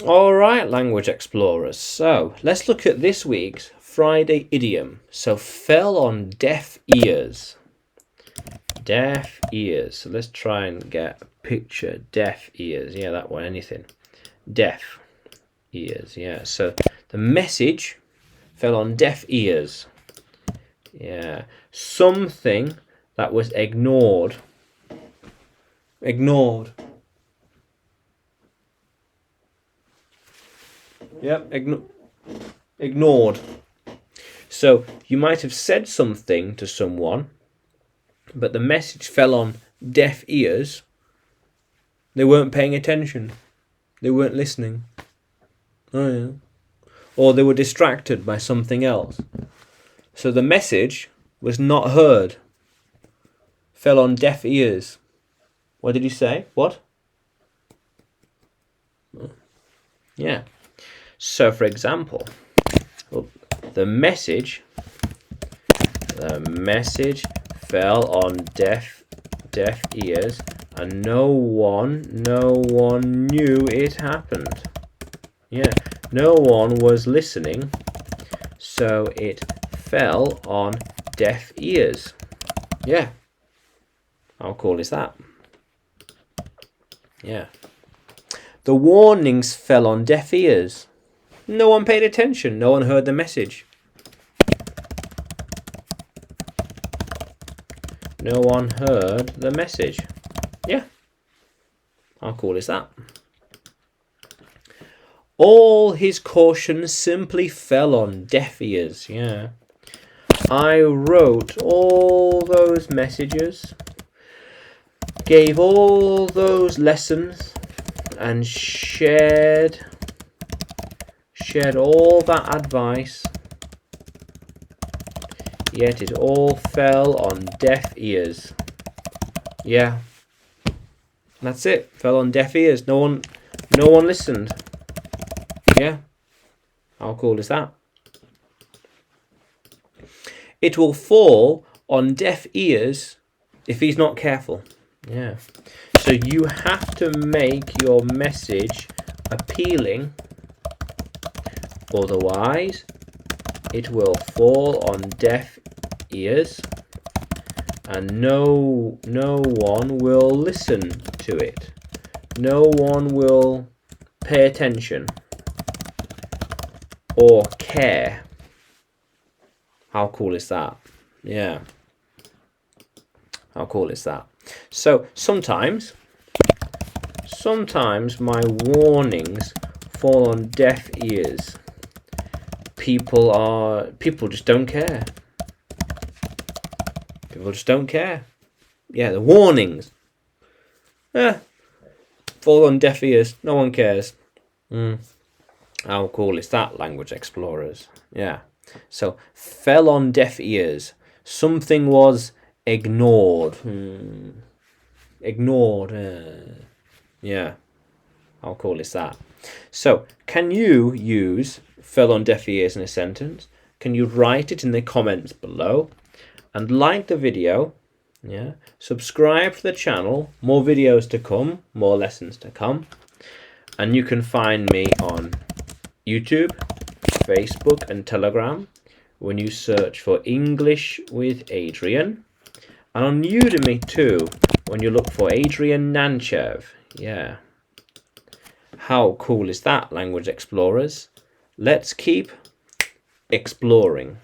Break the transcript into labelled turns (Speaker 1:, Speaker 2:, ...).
Speaker 1: All right, language explorers. So let's look at this week's Friday idiom. So fell on deaf ears. Deaf ears. So let's try and get a picture. Deaf ears. Yeah, that one. Anything. Deaf ears. Yeah. So the message fell on deaf ears. Yeah. Something that was ignored. Ignored. Yep. Ignored. So you might have said something to someone, but the message fell on deaf ears. They weren't paying attention. They weren't listening. Oh yeah. Or they were distracted by something else. So the message was not heard. Fell on deaf ears. What did you say? What? Yeah. So for example, the message fell on deaf ears, and no one knew it happened. Yeah, no one was listening, so it fell on deaf ears. Yeah. How cool is that? Yeah. The warnings fell on deaf ears. No one paid attention. No one heard the message. No one heard the message. Yeah. How cool is that? All his cautions simply fell on deaf ears. Yeah. I wrote all those messages, gave all those lessons, and shared all that advice, yet it all fell on deaf ears. Yeah. That's it. Fell on deaf ears. No one listened. Yeah. How cool is that? It will fall on deaf ears if he's not careful. Yeah. So you have to make your message appealing, otherwise it will fall on deaf ears and no one will listen to it. No one will pay attention or care. How cool is that? Yeah. How cool is that? So sometimes my warnings fall on deaf ears. People just don't care. People just don't care. Yeah, the warnings. Fall on deaf ears. No one cares. How cool is that, language explorers? Yeah. So fell on deaf ears. Something was ignored. Ignored. Yeah. How cool is that? So can you use fell on deaf ears in a sentence? Can you write it in the comments below? And like the video. Yeah. Subscribe to the channel. More videos to come. More lessons to come. And you can find me on YouTube, Facebook and Telegram when you search for English with Adrian. And on Udemy too, when you look for Adrian Nanchev. Yeah. How cool is that, language explorers? Let's keep exploring.